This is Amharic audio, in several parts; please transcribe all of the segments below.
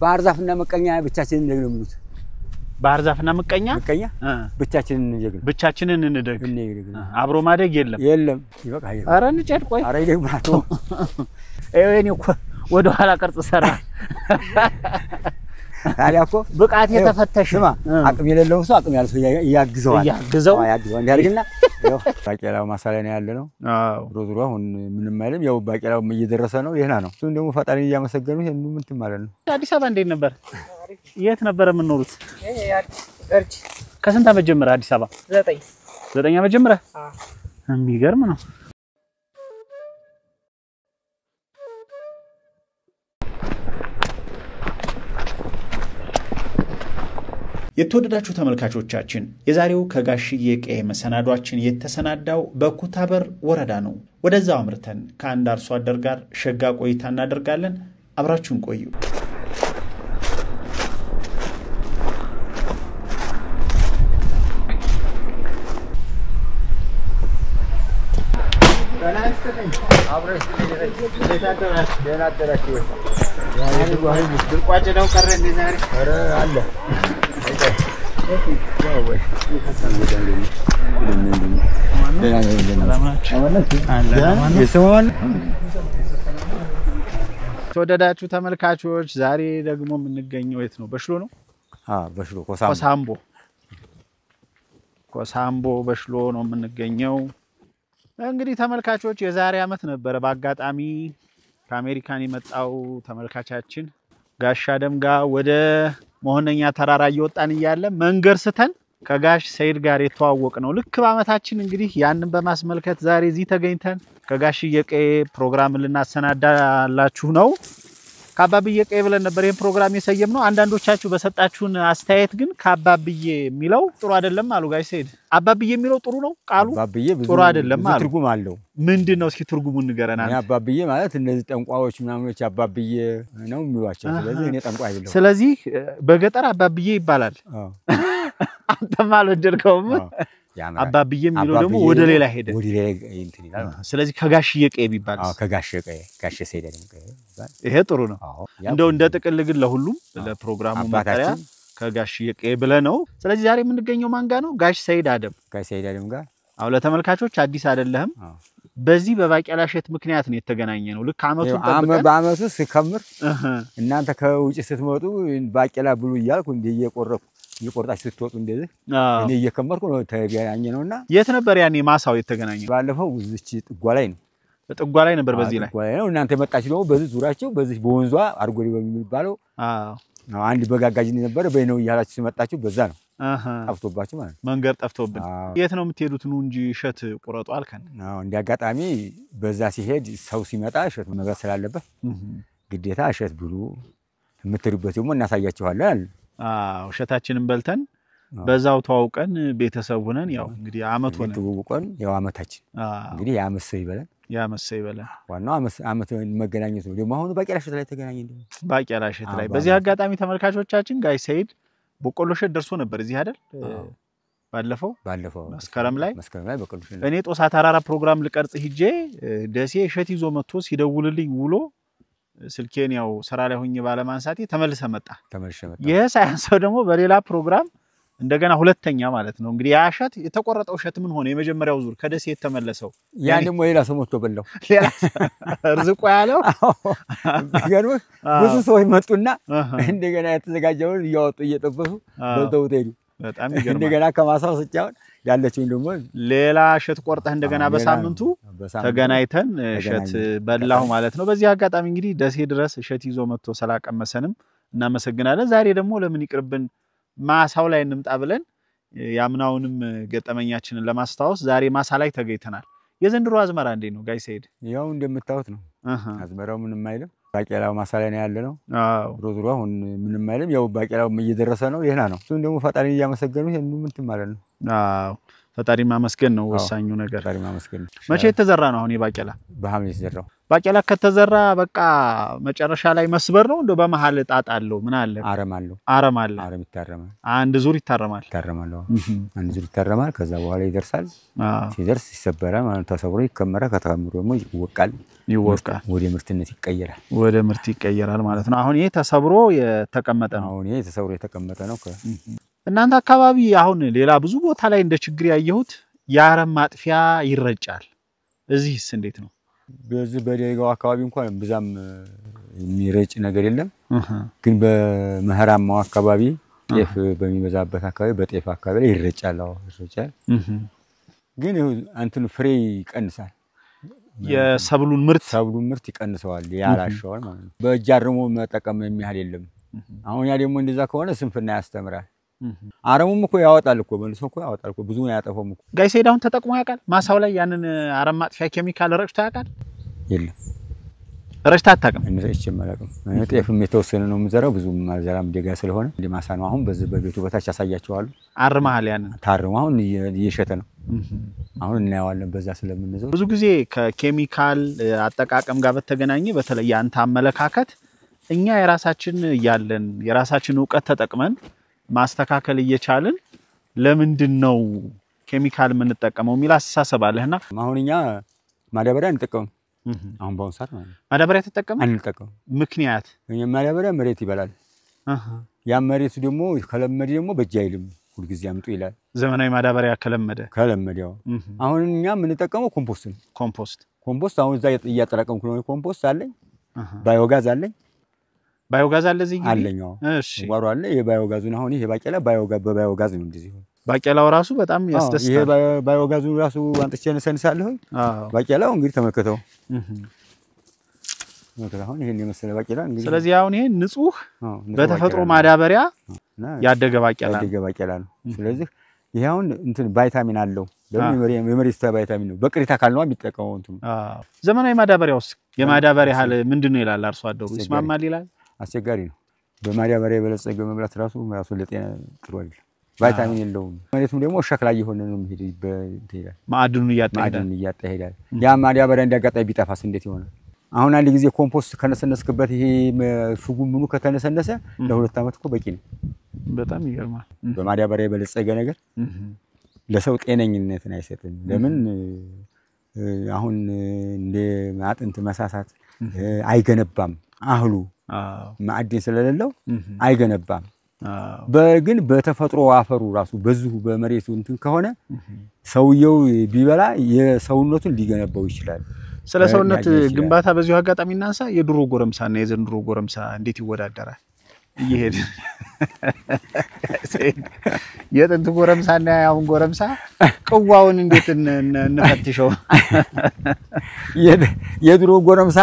ባህር ዛፍና መቀኛ ብቻችንን እንደግ ነው የሚሉት ባህር ዛፍና መቀኛ ብቻችንን እንደግ ብቻችንን እንደግ አብሮ ማደግ የለም ይበቃ አረ እንጨድ ቆይ አረ ይደግማቱ እኔ እኮ ወደ ኋላ ቅርጽ ሰራ ታዲያኮ ብቃት የተፈተሽማ አቅም የሌለው ሰው አቅም ያለው ሰው ያግዘዋል እንዲያርግና ያው ባቄላው ማሳላይ ነው ያለ ነው አዎ ሮዝሮ አሁን ምንም አይልም ያው ባቄላው እየደረሰ ነው ይሄና ነው እሱን ደግሞ ፈጣሪ እያመሰገኑ ይሄን ምን ማለት ነው አዲስ አበባ እንዴት ነበር የት ነበር የምንኖሩት እርጅ ከስንት ዓመት ጀምረ አዲስ አበባ 9 ዓመት ጀምረ የሚገርም ነው የተወደዳችሁ ተመልካቾቻችን የዛሬው ከጋሽዬ ቀዬ መሰናዷችን የተሰናዳው በኩታበር ወረዳ ነው ወደዛው አምርተን ከአንድ አርሶ አደር ጋር ሸጋ ቆይታ እናደርጋለን አብራችሁን ቆዩ ተወደዳችሁ ተመልካቾች ዛሬ ደግሞ የምንገኘው የት ነው በሽሎ ነው በሽሎ ኮሳምቦ በሽሎ ነው የምንገኘው እንግዲህ ተመልካቾች የዛሬ አመት ነበር በአጋጣሚ ከአሜሪካን የመጣው ተመልካቻችን ጋሽ አደም ጋር ወደ መሆነኛ ተራራ እየወጣን ይያለ መንገር ስተን ከጋሽ ሰይድ ጋር የተዋወቅ ነው ልክ በአመታችን እንግዲህ ያንን በማስመልከት ዛሬ እዚህ ተገኝተን ከጋሽዬ ቀዬ ፕሮግራም ልናሰናዳላችሁ ነው ካባብዬ ቀዬ ብለን ነበር ይሄን ፕሮግራም የሰየምነው አንዳንዶቻችሁ በሰጣችሁን አስተያየት ግን ካባብዬ የሚለው ጥሩ አይደለም አሉ ጋሽ ሰይድ አባብዬ የሚለው ጥሩ ነው ቃሉ አባብዬ ጥሩ አይደለም አሉ ትርጉም አለው ምንድነው እስኪ ትርጉሙን ንገረናል አባብዬ ማለት እነዚህ ጠንቋዎች ምናምኖች አባብዬ ነው የሚሏቸው ስለዚህ እኔ ጠንቋይ አይደለም ስለዚህ በገጠር አባብዬ ይባላል አንተ ማለት ደርከውም አባብዬ የሚለው ደግሞ ወደ ሌላ ሄደ ወደ ሌላ እንትን ይላል ስለዚህ ከጋሽዬ ቀዬ ቢባል ከጋሽዬ ቀዬ ጋሽ ሰይድ አይደለም ይሄ ጥሩ ነው እንደው እንደ ጥቅል ግን ለሁሉም ለፕሮግራሙ መጠሪያ ከጋሽዬ ቀዬ ብለ ነው ስለዚህ ዛሬ የምንገኘው ማንጋ ነው ጋሽ ሰይድ አደም ጋር አው ለተመልካቾች አዲስ አይደለም በዚህ በባቄላ እሸት ምክንያት ነው የተገናኘ ነው ልክ አመቱን ተጠብቀን በአመቱ ሲከምር እናንተ ከውጭ ስትመጡ ባቄላ ብሉ ይያልኩ እንደ እየቆረጣች ስትወጡ እንደዚህ እኔ እየከመርኩ ነው ተገናኘ ነውና የት ነበር ያኔ ማሳው የተገናኘ ባለፈው እዚች ጥጓ ላይ ነው በጥጓ ላይ ነበር በዚህ ላይ ጥጓ ላይ ነው እናንተ መጣችሁ ደግሞ በዚህ ዙራችሁ በዚህ በወንዟ አርጎሪ በሚባለው አንድ በጋጋጅ ነበር በእነው ይያላችሁ ሲመጣችሁ በዛ ነው ጠፍቶባችሁ ማለት መንገር ጠፍቶብን የት ነው የምትሄዱት ነው እንጂ እሸት ቁረጡ አልከን እንደ አጋጣሚ በዛ ሲሄድ ሰው ሲመጣ እሸት ነገር ስላለበት ግዴታ እሸት ብሉ የምትሩበት ደግሞ እናሳያችኋለን እሸታችንን በልተን በዛው ተዋውቀን ቤተሰብ ሆነን ያው እንግዲህ አመት ሆነ ተዋውቀን ያው አመታችን እንግዲህ ያመሰይ ይበላል ዋናው አመት መገናኘት ነው ደግሞ አሁን ባቄላ እሸት ላይ ተገናኘን ባቄላ እሸት ላይ በዚህ አጋጣሚ ተመልካቾቻችን ጋይ ሰይድ በቆሎ እሸት ደርሶ ነበር እዚህ አይደል ባለፈው መስከረም ላይ በቆሎ እሸት እኔ ጦሳ ተራራ ፕሮግራም ልቀርጽ ሂጄ ደሴ እሸት ይዞ መጥቶ ሲደውልልኝ ውሎ ስልኬን ያው ስራ ላይ ሆኜ ባለማንሳቴ ተመልሰ መጣ የሳይንስው ደግሞ በሌላ ፕሮግራም እንደገና ሁለተኛ ማለት ነው እንግዲህ ያሸት የተቆረጠው እሸት ምን ሆነ የመጀመሪያው ዙር ከደሴ የተመለሰው ያን ደግሞ ሌላ ሰው መጥቶ በላው ሌላ ርዝቆ ያለው ገርሞ ብዙ ሰው ይመጡና እንደገና የተዘጋጀውን ያወጡ እየጠበሱ በልተው ሄዱ በጣም ይገርማል እንደገና ከማሳው ስጫውን ያለችውን ደግሞ ሌላ እሸት ቆርጠህ እንደገና በሳምንቱ ተገናኝተን እሸት በላሁ ማለት ነው በዚህ አጋጣሚ እንግዲህ ደሴ ድረስ እሸት ይዞ መጥቶ ሰላቀመሰንም እናመሰግናለን ዛሬ ደግሞ ለምን ይቅርብን ማሳው ላይ እንምጣ ብለን ያምናውንም ገጠመኛችንን ለማስተዋወስ ዛሬ ማሳ ላይ ተገኝተናል የዘንድሮ አዝመራ እንዴ ነው ጋይ ሰይድ ያው እንደምታውቁት ነው አዝመራው ምንም አይልም ባቄላው ማሳ ላይ ነው ያለ ነው ሮዝሮ አሁን ምንም አይልም ያው ባቄላው እየደረሰ ነው ይሄና ነው እሱን ደግሞ ፈጣሪ እያመሰገኑ ይሄን ምን ማለት ነው ፈጣሪ ማመስገን ነው ወሳኙ ነገር ፈጣሪ ማመስገን መቼ የተዘራ ነው አሁን የባቄላ በሐምሌ የተዘራው ባቄላ ከተዘራ በቃ መጨረሻ ላይ መስበር ነው እንደ በመሃል ጣጣ አለው ምን አለ አረም አለው አረም ይታረማል አንድ ዙር ይታረማል አንድ ዙር ይታረማል ከዛ በኋላ ይደርሳል ሲደርስ ይሰበራል ማለት ተሰብሮ ይከመራል ከተከመረ ደግሞ ይወቃል ወደ ምርትነት ይቀየራል ማለት ነው አሁን ይሄ ተሰብሮ የተቀመጠ ነው አሁን ይሄ ተሰብሮ የተቀመጠ ነው እናንተ አካባቢ አሁን ሌላ ብዙ ቦታ ላይ እንደ ችግር ያየሁት ያረም ማጥፊያ ይረጫል እዚህስ እንዴት ነው በዚህ በደጋው አካባቢ እንኳን በዛም የሚረጭ ነገር የለም ግን በመህራማው አካባቢ ጤፍ በሚበዛበት አካባቢ በጤፍ አካባቢ ላይ ይረጫል ግን አንተን ፍሬ ይቀንሳል የሰብሉን ምርት ይቀንሰዋል ያላሻዋል ማለት ነው በእጃርሞ መጠቀም የሚያህል የለም አሁን ያ ደግሞ እንደዛ ከሆነ ስንፍና ያስተምራል አረሙም እኮ ያወጣል እኮ መልሶ እኮ ያወጣል እኮ ብዙ ያጠፋም እኮ ጋይስ ሄዳውን ተጠቅሞ ያውቃል ማሳው ላይ ያንን አረም ማጥፊያ ኬሚካል ረጭቶ ያውቃል የለም ረጭታ አታውቅም እነዚህ ይችላልም ጤፍም የተወሰነ ነው የምዘራው ብዙ ማዘራም ደጋ ስለሆነ ለማሳ ነው አሁን በዚህ በቤቱ በታች ያሳያቸዋል አርማሃል ያንን ታርሙ አሁን እየሸተ ነው አሁን እናያዋለን በዛ ስለምንዘው ብዙ ጊዜ ከኬሚካል አጠቃቀም ጋር በተገናኘ በተለይ አንተ አመለካከት እኛ የራሳችን ዕውቀት ተጠቅመን ማስተካከል እየቻልን ለምንድነው ኬሚካል ምን ተጠቀመው ሚል አስተሳሰብ አለህና አሁንኛ ማዳበሪያ እንጠቀም አሁን ባውን ሰዓት ማለት ማዳበሪያ ተጠቀመ አንጠቀም ምክንያት ማዳበሪያ መሬት ይበላል ያ መሬቱ ደግሞ ከለመደ ደግሞ በእጅ አይልም ሁሉ ጊዜ አምጡ ይላል ዘመናዊ ማዳበሪያ ከለመደ ያው አሁንኛ ምን ተጠቀመው ኮምፖስት አሁን እዛ ያጠራቀምኩ ነው ኮምፖስት አለኝ ባዮጋዝ አለኝ አለ እዚህ አለኛው እሺ ጓሮ አለ የባዮጋዙን አሁን ይሄ ባቄላ በባዮጋዝ ነው እንደዚህ ባቄላው ራሱ በጣም ያስደስታል ይሄ ባዮጋዙን ራሱ አንጥቼ ነሰንሳለሁ ባቄላው እንግዲህ ተመከተው አሁን ይሄን የመሰለ ባቄላ እንግዲህ ስለዚህ አሁን ይሄ ንጹህ በተፈጥሮ ማዳበሪያ ያደገ ባቄላ ነው ስለዚህ ይሄ አሁን እንትን ቫይታሚን አለው የመሬት ቫይታሚን ነው በቅሪታ ካልነው የሚጠቀመው እንትን ዘመናዊ ማዳበሪያውስ የማዳበሪያ ሐለ ምንድነው ይላል አርሶ አደሩ ይስማማል ይላል አስቸጋሪ ነው በማዳበሪያ በለጸገ መብላት ራሱ ለጤና ጥሩ አይደለም ቫይታሚን የለውም መሬቱም ደግሞ ሸክላ እየሆነ ነው የሚሄድ ይላል ማዕድኑን እያጣ ይሄዳል ያ ማዳበሪያ እንዲያጋጣይ ቢጠፋስ እንዴት ይሆናል አሁን አንድ ጊዜ ኮምፖስት ከነሰነስክበት ይሄ ፍጉ ምኑ ከተነሰነሰ ለሁለት አመት እኮ በቂ ነው በጣም ይገርማል በማዳበሪያ በለጸገ ነገር ለሰው ጤነኝነትን አይሰጥም ለምን አሁን እንደ አጥንት መሳሳት አይገነባም አህሉ ማዕድን ስለሌለው አይገነባም በግን በተፈጥሮ አፈሩ ራሱ በዚሁ በመሬቱ እንትን ከሆነ ሰውየው ቢበላ የሰውነቱን ሊገነባው ይችላል ስለ ሰውነት ግንባታ በዚሁ አጋጣሚ እናንሳ የድሮ ጎረምሳና የዘንድሮ ጎረምሳ እንዴት ይወዳደራል ይሄድ የጥንት ጎረምሳና ያውን ጎረምሳ ቅዋውን እንዴት እንፈትሽው የድሮ ጎረምሳ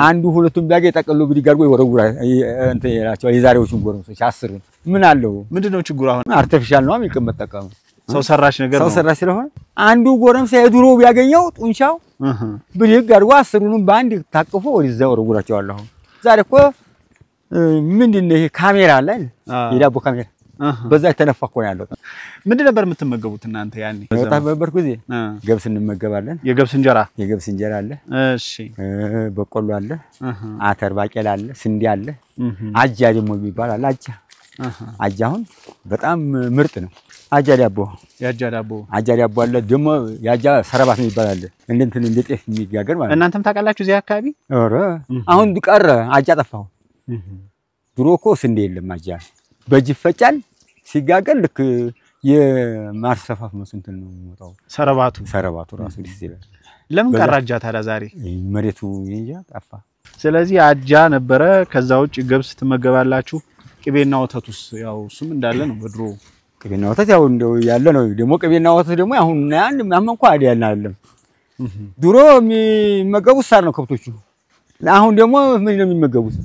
አንዱ ሁለቱም ቢያገኝ ጠቅልሎ ቢጋርጎ ይወረውራል እንት ያላቸው የዛሬዎቹን ጎረምሶች 10 ምን አለው ምንድነው ችግሩ አሁን አርቲፊሻል ነው የሚቀመጠቀሙ ሰው ሰራሽ ነገር ነው ሰው ሰራሽ ስለሆነ አንዱ ጎረምሳ የድሮ ቢያገኘው ጡንቻው ብድግ አድርጎ 10ሩንም ባንድ ታቅፎ ወደዛ ወረውራቸዋል አሁን ዛሬ እኮ ምንድነው ይሄ ካሜራ አለ የዳቦ ካሜራ በዛ ተነፋቆ ያለው ምንድን ነበር የምትመገቡት እናንተ ያኔ በጣም በበርኩ ጊዜ ገብስ እንመገባለን የገብስ እንጀራ አለ እሺ በቆሎ አለ አተር ባቄላ አለ ስንዴ አለ አጃ ደግሞ ይባላል አለ አጃ አሁን በጣም ምርጥ ነው አጃ ዳቦ አለ ደግሞ ያጃ ሰረባት ነው ይባላል እንትን እንደ ጤፍ የሚጋገር ማለት እናንተም ታውቃላችሁ እዚህ አካባቢ ኧረ አሁን ቀረ አጃ ጠፋው ድሮ እኮ ስንዴ የለም አጃ በእጅ ይፈጫል ሲጋገር ልክ የማርሰፋፍ መስንትን ነው የሚወጣው ሰረባቱ ራሱ ደስ ይላል ለምን ቀራጃ ታዲያ ዛሬ መሬቱ ይንጃ ጠፋ ስለዚህ አጃ ነበረ ከዛ ውጭ ገብስ ትመገባላችሁ ቅቤና ወተቱስ ያው እሱም እንዳለ ነው በድሮ ቅቤና ወተት ያው እንደው ያለ ነው ደግሞ ቅቤና ወተት ደግሞ አሁን ያን ማመንኳ አይደል አይደለም ድሮ የሚመገቡት ሳር ነው ከብቶቹ አሁን ደግሞ ምን ነው የሚመገቡት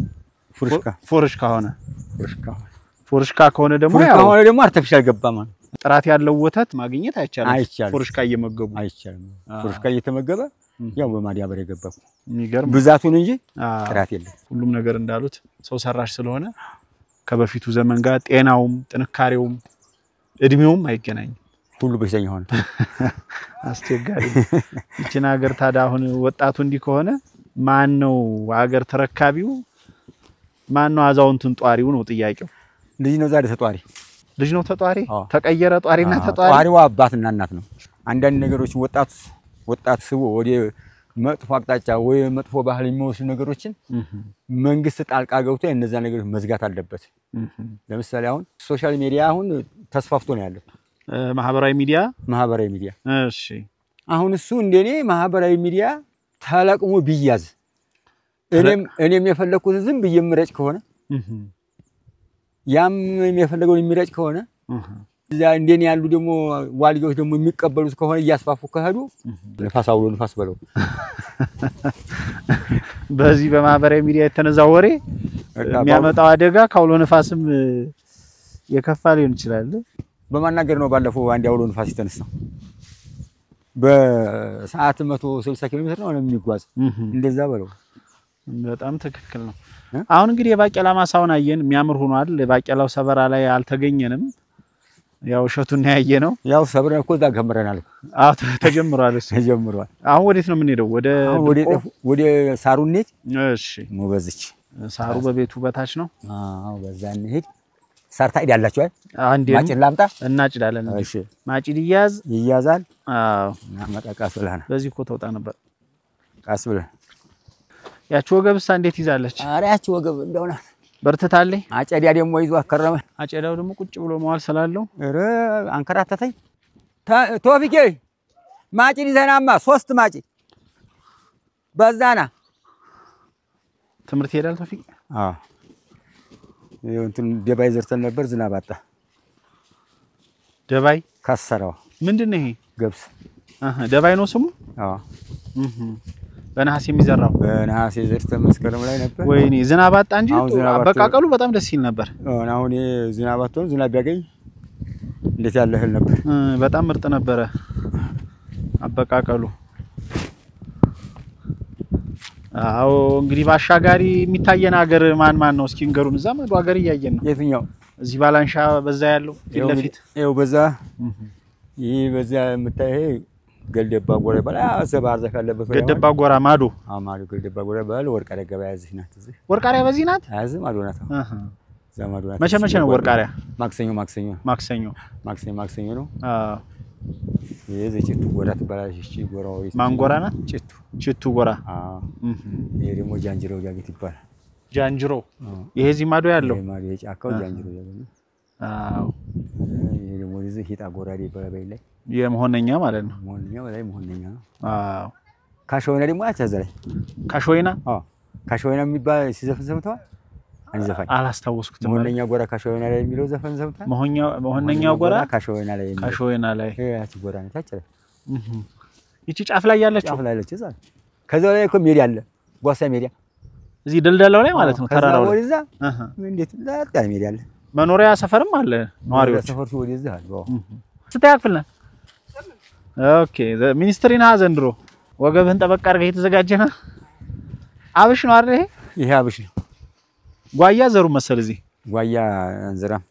ፎርሽካ ከሆነ ደግሞ አርቲፊሻል ገባ ማለት ጥራት ያለው ወተት ማግኘት አይቻልም ፎርሽካ እየመገቡ አይቻልም ፎርሽካ እየተመገበ ያው በማዳበሪያ ገባው የሚገርም ብዛቱን እንጂ ጥራት የለም ሁሉም ነገር እንዳሉት ሰው ሰራሽ ስለሆነ ከበፊቱ ዘመን ጋር ጤናውም ጥንካሬውም እድሜውም አይገናኝም ሁሉ በሽተኛ ሆነ አስቸጋሪ እቺን ሀገር ታዲያ አሁን ወጣቱ እንዲ ከሆነ ማን ነው ሀገር ተረካቢው ማን ነው አዛውንቱን ጧሪው ነው ጥያቄው ልጅ ነው ዛሬ ተጧሪ ልጅ ነው ተጧሪ ተቀየረ ጧሪና ተጧሪ ጧሪው አባትና እናት ነው አንዳንድ ነገሮች ወጣት ስቦ ወደ መጥፎ አቅጣጫ ወይ መጥፎ ባህል የሚወስዱ ነገሮችን መንግስት ጣልቃ ገብቶ እነዛ ነገሮች መዝጋት አለበት ለምሳሌ አሁን ሶሻል ሚዲያ አሁን ተስፋፍቶ ነው ያለው ማህበራዊ ሚዲያ እሺ አሁን እሱ እንደኔ ማህበራዊ ሚዲያ ተለቅሞ ቢያዝ እኔም የፈለኩት ዝም በየምረጭ ከሆነ ያም የፈለገው የሚረጭ ከሆነ እዛ እንደኔ ያሉ ደግሞ ዋልጆች ደግሞ የሚቀበሉት ከሆነ ያስፋፉ ከሄዱ ንፋስ አውሎ ንፋስ በለው በዚህ በማህበራዊ ሚዲያ የተነዛው ወሬ የሚያመጣው አደጋ ካውሎ ንፋስም የከፋ ሊሆን ይችላል በማናገር ነው ባለፈው አንድ አውሎ ንፋስ የተነሳው በሰዓት 160 ኪሎ ሜትር ነው የሚጓዝ እንደዛ በለው በጣም ትክክል ነው አሁን እንግዲህ የባቄላ ማሳውን አየን የሚያምር ሆኗል የባቄላው ሰበራ ላይ አልተገኘንም ያው ሸቱን ያየ ነው ያው ሰብረን እኮ እዛ ገምረናል አዎ ተጀምሯል አሁን ወዴት ነው የምንሄደው ወደ ሳሩኔት እሺ ነው በዚች ሳሩ በቤቱ በታች ነው አዎ በዛ እንሄድ ሳርታ ይዳላችሁ አንዴ ማጭድ ላምጣ እናጭዳለን እሺ ማጭድ ይያዛል አዎ ማጣቃስ ብለና በዚህ እኮ ተውጣ ነበር ቃስ ብለህ ያቺ ወገብሳ እንዴት ይዛለች አረ ያቺ ወገብ እንደሆነ በርተታለች አጨዲያ ደግሞ ይዞ አከረመ አጨዳው ደግሞ ቁጭ ብሎ መዋል ስላለው አረ አንከራተተኝ ቶፊቄ ማጭድ ይዘናማ 3 ማጭድ በዛና ትምርት ይሄዳል ቶፊቅ አዎ እንትን ደባይ ዘርተን ነበር ዝናብ አጣ ደባይ ካሰራው ምንድነው ይሄ ገብስ ደባይ ነው ስሙ አዎ በነሐሴ የሚዘራው በነሐሴ ዘርተን መስከረም ላይ ነበር ወይኔ ዝናብ አጣ እንጂ አበቃቀሉ በጣም ደስ ይል ነበር አሁን ዝናብ አጥቶን ዝናብ ቢያገኝ እንዴት ያለ እህል ነበር በጣም ምርጥ ነበር አበቃቀሉ አዎ እንግዲህ ባሻጋሪ የሚታየን ሀገር ማን ነው እስኪ እንገሩን እዛ ማዶ ሀገር ያያየን ነው የትኛው እዚህ ባላንሻ በዛ ያለው ለፊት ይሄው በዛ ይሄ በዛ የምታየ ገልደባ ጎራ ባላ ሰባር ዘካለበት ገልደባ ጎራ ማዶ ማዶ ገልደባ ጎራ ባላ ወርቃሪያ ገበያ እዚህ ናት እዚህ ወርቃሪያ በዚህ ናት አዝ ማዶ ናት ዘማዶ ናት መቼ ነው ወርቃሪያ ማክሰኞ ነው አዎ የዚህ ጭቱ ጎራ ትባላለች እቺ ጎራው ማንጎራ ናት ጭቱ ጎራ አዎ ይሄ ደግሞ ጃንጅሮ ያገት ይባላል ጃንጅሮ ይሄ እዚህ ማዶ ያለው ማዶ የጫካው ጃንጅሮ ያገት አዎ ይሄ ደግሞ እዚህ ሂጣ ጎራዴ በበይ ላይ የመሆነኛ ማለት ነው መሆነኛ አዎ ካሾይና ደግሞ አቻዘላይ ካሾይና ካሾይና የሚባል ሲዘፈን ሰምተዋል አንዘፋኝ አላስታወስኩትም መሆነኛ ጎራ ካሾይና ላይ የሚለው ዘፈን ሰምተዋል መሆነኛ ጎራ ካሾይና ላይ ያቺ ጎራ ነው ታጨለ ይቺ ጫፍ ላይ ያለች እዛ ከዛው ላይ እኮ ሜዳ አለ ጓሳ ሜዳ እዚህ ደልደላው ላይ ማለት ነው ተራራው ላይ ወደዛ እንዴት ላጣ ሜዳ አለ መኖሪያ ሰፈርም አለ ነዋሪዎች ሰፈሩ ወደዛ አለ ስታያክፍልና ኦኬ ሚኒስትሪና ዘንድሮ ወገብህን ጠበቅ አድርገህ የተዘጋጀና አብሽ ነው አይደል ይሄ አብሽ ነው ጓያ ዘሩ መሰል እዚህ ጓያ እንዘራም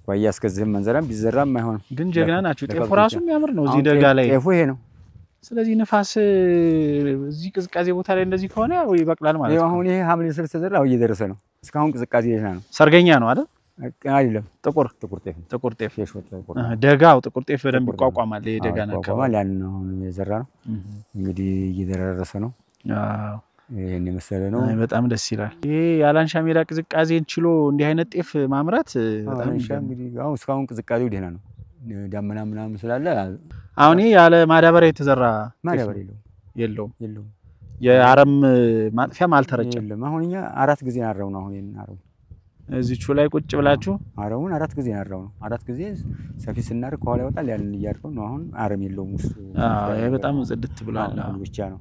ጓያ እስከዚህም እንዘራም ቢዘራም አይሆንም ግን ጀግና ናችሁ ጤፉ ራሱ የሚያምር ነው እዚህ ደጋ ላይ ጤፉ ይሄ ነው ስለዚህ ንፋስ እዚህ ቅዝቃዜ ቦታ ላይ እንደዚህ ከሆነ ያው ይበቅላል ማለት ነው አሁን ይሄ ሐምሌ ስር ተዘራው እየደረሰ ነው እስካሁን ቅዝቃዜ ይሄ ነው ሰርገኛ ነው አይደል አይደለም ጥቁር ጤፍ ደጋው ጥቁር ጤፍ በደንብ ይቋቋማል የደጋና አካባቢ ያን ነው የዘራ ነው እንግዲህ እየደረሰ ነው አዎ ይሄን መሰለ ነው በጣም ደስ ይላል ይሄ ያላንሻ ሜዳ ቅዝቃዜን ችሎ እንዲህ አይነት ጤፍ ማምራት በጣም እንግዲህ አሁን እስካሁን ቅዝቃዜው ደህና ነው ዳመና ምናምን ስላለ አሁን ይሄ ያለ ማዳበሪያ የተዘራ ማዳበሪያ የለውም የአረም ማጥፊያም አልተረጨም አሁን እኛ 4 ጊዜ አረው ነው አሁን አረው እዚቹ ላይ ቁጭ ብላችሁ አረውን 4 ጊዜ አረው ነው 4 ጊዜ ሰፊ ስናር ከኋላ ይወጣል ያን እያርከው ነው አሁን አረም የለውም ውስጥ ይሄ በጣም ጽድት ብሏል ብቻ ነው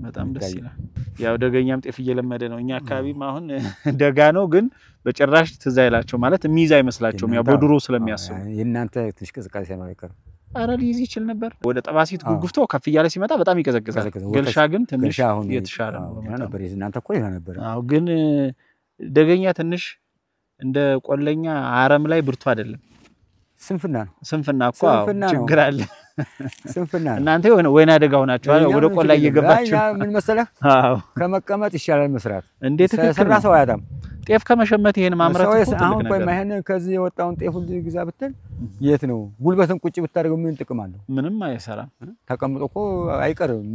በጣም ደስ ይላል ያው ደገኛም ጤፍ እየለመደ ነው እኛ አካባቢም አሁን ደጋ ነው ግን በጭራሽ ትዝ አይላቸው ማለት የሚይዝ አይመስላቸውም ያው በድሮ ስለሚያስቡ የእናንተ ትንሽ ቅዝቃዜ ሳይማይቀር አረ ሊይዝ ይችል ነበር ወደ ጠባሲት ጉጉፍቶ ከፍ ይያለ ሲመጣ በጣም ይቀዘቅዛል ገልሻ ግን ትንሽ የተሻለ ነበር እናንተ እኮ ይሄ ነበር አው ግን ደገኛ ትንሽ እንደ ቆለኛ አረም ላይ ብርቱ አይደለም ስንፍና ነው ስንፍና እኮ ችግር አለ ስንፍና እናንተ ወይና አደጋው ናችሁ አይደል ወደ ቆላ እየገባችሁ ምን መሰለህ አዎ ከመቀመጥ ይሻላል መስራት እንዴት ሰራ ሰው ያዳም ጤፍ ከመሸመት ይሄን ማምረት እኮ አሁን ቆይ ማይሆን ከዚህ የወጣውን ጤፍ ሁሉ ግዛ ብትል የት ነው ጉልበትን ቁጭ ብታደርገው ምን ጥቅም አለው ምንም አይሰራም ተቀምጦ እኮ አይቀርም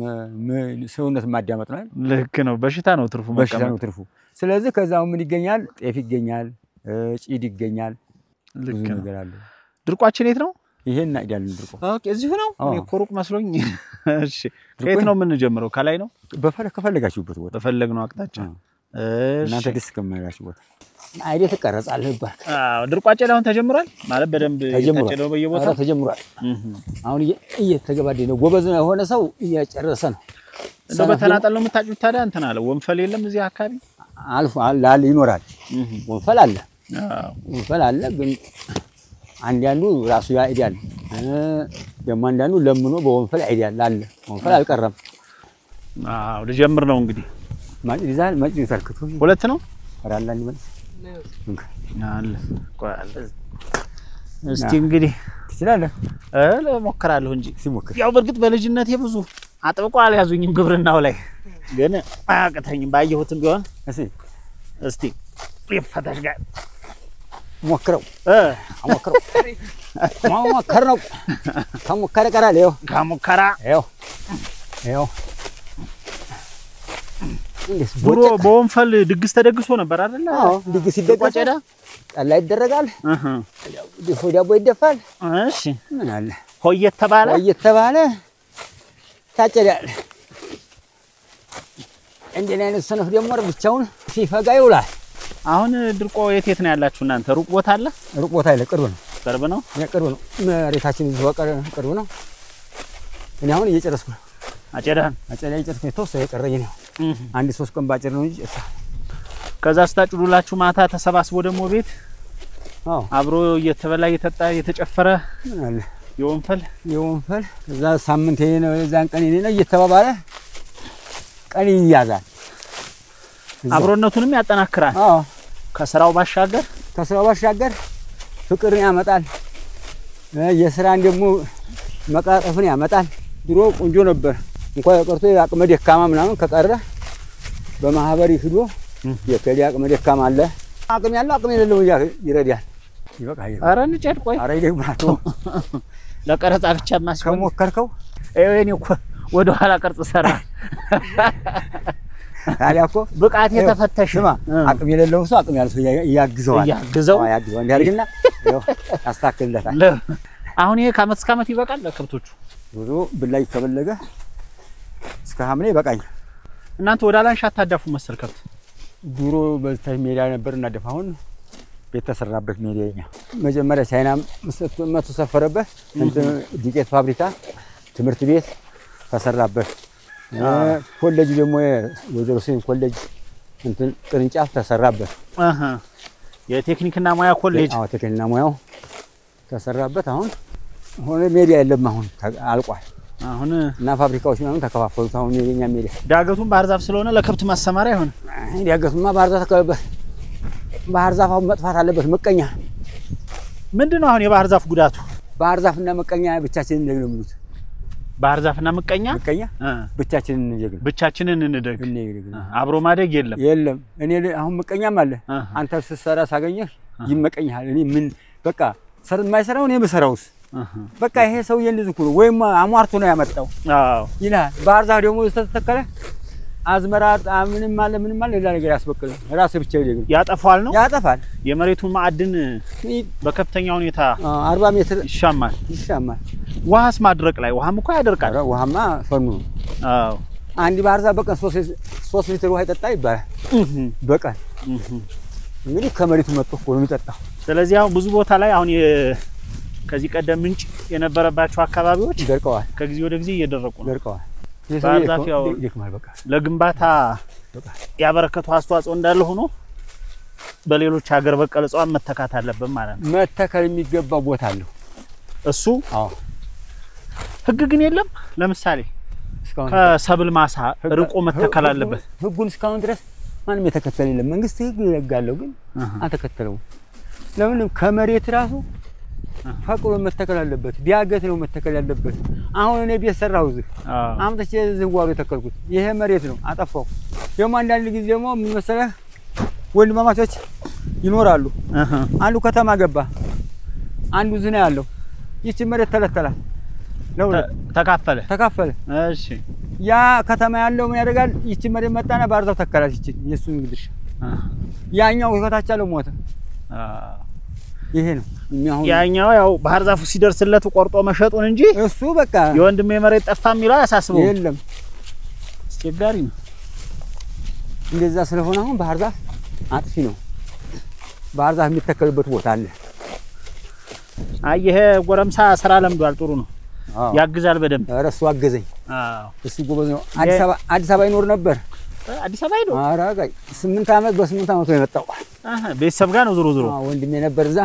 ሰውነት ማዳመጥ ነው ልክ ነው በሽታ ነው ትርፉ መቀመጥ በሽታ ነው ትርፉ ስለዚህ ከዛው ምን ይገኛል ጤፍ ይገኛል ጪድ ይገኛል ልክ ነገር አለ ድርቋችን የት ነው ይሄን አይደለም ድርቆ ኦኬ እዚሁ ነው እኔ ኮሩቅ መስሎኝ እሺ ከየት ነው ምን ጀምረው ከላይ ነው ከፈለጋችሁበት ቦታ በፈለግነው አቅጣጫ እሺ እናንተ ደስ ከማይላችሁ ቦታ አይዴ ተቀረጻለህ ይባል ድርቋጭ ላይ አሁን ተጀምሯል ማለት በደንብ ተጨደው በየቦታው ተጀምሯል አሁን እየተገባደደ ነው ጎበዝ ነው የሆነ ሰው እያጨረሰ ነው እንደው በተናጠል ነው የምታጭሉት ታዲያ እንትን አለ ወንፈል የለም እዚህ አካባቢ አልፎ አለ ይኖራል ወንፈል አለ ወንፈል አለ ግን አንዳንዱ ራሱ ያይዳል ደሞ አንዳንዱ ለምኖ በወንፈል አይዳል አለ ወንፈል አልቀረም አዎ ልጀምር ነው እንግዲህ ማጭ ይዛል ማጭ ይፈልክቱ ሁለት ነው አራላን ይመልስ አለ ቆያለ እስቲ እንግዲህ ትችላለህ ለሞከራለሁ እንጂ ሲሞከር ያው በርግጥ በልጅነቴ ብዙ አጥብቆ አልያዙኝም ግብርናው ላይ ግን አያቅተኝም ባየሁትም ቢሆን እስቲ ይፈታሽ ጋር ሞክረው ሞክረው ሞክር ነው ከሞከረ ቀራል ይኸው ከሞከራ ይኸው ድሮ በወንፈል ድግስ ተደግሶ ነበር አይደል አዎ ድግስ ይደገስ ጠላ ይደረጋል ድፎ ዳቦ ይደፋል እሺ ምን አለ ሆየት ተባለ ታጨዳል እንደኔ አይነት ሰነፍ ደግሞ ብቻውን ሲፈጋ ይውላል አሁን ድርቆ የት ነው ያላችሁ እናንተ ሩቅ ቦታ አለ ሩቅ ቦታ አይደል ቅርብ ነው ቅርብ ነው መሬታችን ዝወቀረ ቅርብ ነው እኔ አሁን እየጨረስኩ ነው አጨዳ እየጨረስኩ ነው ተወሰነ የቀረኝ ነው አንድ 3 ቀን ባጭር ነው እንጂ ከዛ ስታጭዱላችሁ ማታ ተሰባስቦ ደግሞ ቤት አብሮ እየተበላ እየተጣ እየተጨፈረ አለ የወንፈል ከዛ ሳምንት ይሄ ነው የዛን ቀን ይሄ ነው እየተባባለ ቀን ይያዛል አብሮነቱንም ያጠናክራል ከስራው ባሻገር ፍቅርን ያመጣል የስራን ደግሞ መቃጠፍን ያመጣል ድሮ ቆንጆ ነበር እንኳን ቀርቶ ያቅመ ደካማ ምናምን ከቀረ በማህበር ይሄዶ የከዲ አቅመ ደካማ አለ አቅም ያለው አቅም የሌለው ይረዳል ይበቃል አረ እንጨድ ቆይ አረ ይደግማቶ ለቀረጻ ብቻ ማስቆም ከሞከርከው እኔ እኮ ወደ ኋላ ቀርጽ ሰራ ታዲያኮ ብቃት የተፈተሽማ አቅም የሌለው ሰው አቅም ያለው ያግዘዋል እንዲያርግና ያስተካክልለታል አሁን ይሄ ከአመት እስከ አመት ይበቃል ለከብቶቹ ብዙ ብላይ ከበለገ እስከ ሐምሌ ይበቃኝ እናንተ ወደ አላንሻ ታዳፉ መሰል ከብት ድሮ በዚህ ሜዳ ነበር እናደፋ አሁን ቤት ተሰራበት ሜዳኛ መጀመሪያ ቻይና መቶ ሰፈረበት እንትን ዲቄት ፋብሪካ ትምህርት ቤት ተሰራበት ኮሌጅ ደግሞ ወደሮ ሲን ኮሌጅ እንትን ቅርንጫፍ ተሰራበት የቴክኒክና ሙያ ኮሌጅ ቴክኒክና ሙያው ተሰራበት አሁን ሆነ ሜዲያ የለም አሁን አልቋል አሁን እና ፋብሪካዎች ምናምን ተከፋፈሉት አሁን የኛ ሜዲያ ዳገቱን ባህር ዛፍ ስለሆነ ለከብት ማሰማሪያ ይሆን ዳገቱማ ባህር ዛፍ ተከበበት ባህር ዛፍ አሁን መጥፋት አለበት መቀኛ ምንድነው አሁን የባህር ዛፍ ጉዳቱ ባህር ዛፍና መቀኛ ብቻችንን እንደግሉት ባህር ዛፍና መቀኛ ብቻችንን እንደግ አብሮ ማደግ የለም እኔ አሁን መቀኛም አለ አንተ ስትሰራ ሳገኘህ ይመቀኛል እኔ ምን በቃ የማይሰራው እኔ በሰራውስ በቃ ይሄ ሰውዬ እንደዚህ እኮ ነው ወይም አሟርቶ ነው ያመጣው ይላል ባህር ዛፍ ደግሞ ተተከለ አዝመራ ምንም አለ ሌላ ነገር ያስበቅላል ራስ ብቻ ይደግ ያጠፋል የመሬቱን ማዕድን በከፍተኛ ሁኔታ 40 ሜትር ይሻማል ውሃስ ማድረቅ ላይ ውሃም እኮ ያደርቃል ውሃማ ፈኑ አንድ ባህር ዛፍ በቀን 3 ሊትር ውሃ ይጠጣ ይባላል በቀን እንግዲህ ከመሬቱ መጥቶ እኮ ነው የሚጠጣው ስለዚህ አሁን ብዙ ቦታ ላይ አሁን ከዚህ ቀደም ምንጭ የነበረባቸው አካባቢዎች ደርቀዋል ከጊዜ ወደ ጊዜ እየደረቁ ነው ደርቀዋል ባዛፊያው ይከማል በቃ ለግንባታ ያበረከቱ አስተዋጽኦ እንዳለ ሆኖ በሌሎች ሀገር በቀል እጽዋት መተካት አለበት ማለት ነው መተከል የሚገባው ቦታ አለው እሱ ህግ ግን የለም ለምሳሌ ከሰብል ማሳ ርቆ መተከል አለበት ህጉን እስካሁን ድረስ ማንም የተከተለ የለም መንግስት ህግ ይለጋለው ግን አልተከተለው ለምን ከመሬት ራሱ ፈቅሮ መተከል አለበት ቢያገት ነው መተከል ያለበት አሁን እኔ ቤት ሰራው እዚህ አምጥቼ ዝዋሩ የተከልኩት ይሄ መሬት ነው አጠፋው ደግሞ አንዳንድ ጊዜ ደግሞ ምን መሰለህ ወንድማማቾች ይኖራሉ አንዱ ከተማ ገባ አንዱ ዝና ያለው ይቺ መሬት ተለተላል ነው ተካፈለ እሺ ያ ከተማ ያለው ምን ያደርጋል ይቺ መሬት መጣና ባርዛው ተከላት ይቺ የሱ እንግዲህ ያኛው ከታች ያለው ሞተ ይሄ ነው ያኛው ያው ባህር ዛፉ ሲደርስለት ቆርጦ መሸጡን እንጂ እሱ በቃ የወንድሜ መሬት ጠፋ የሚለው ያሳስበው የለም አስቸጋሪ ነው እንደዛ ስለሆነ አሁን ባህር ዛፍ አጥፊ ነው ባህር ዛፍ የሚተከልበት ቦታ አለ አየህ ጎረምሳ ስራ ለምዷል ጥሩ ነው ያግዛል በደንብ ኧረ እሱ አገዘኝ እሱ ጎበዝ ነው አዲስ አበባ ይኖር ነበር አዲስ አበባ ሄዶ ኧረ ጋይ 8 አመት በ8 አመት ነው የመጣው ቤተሰብ ጋር ነው ዞሮ ወንድሜ ነበር እዛ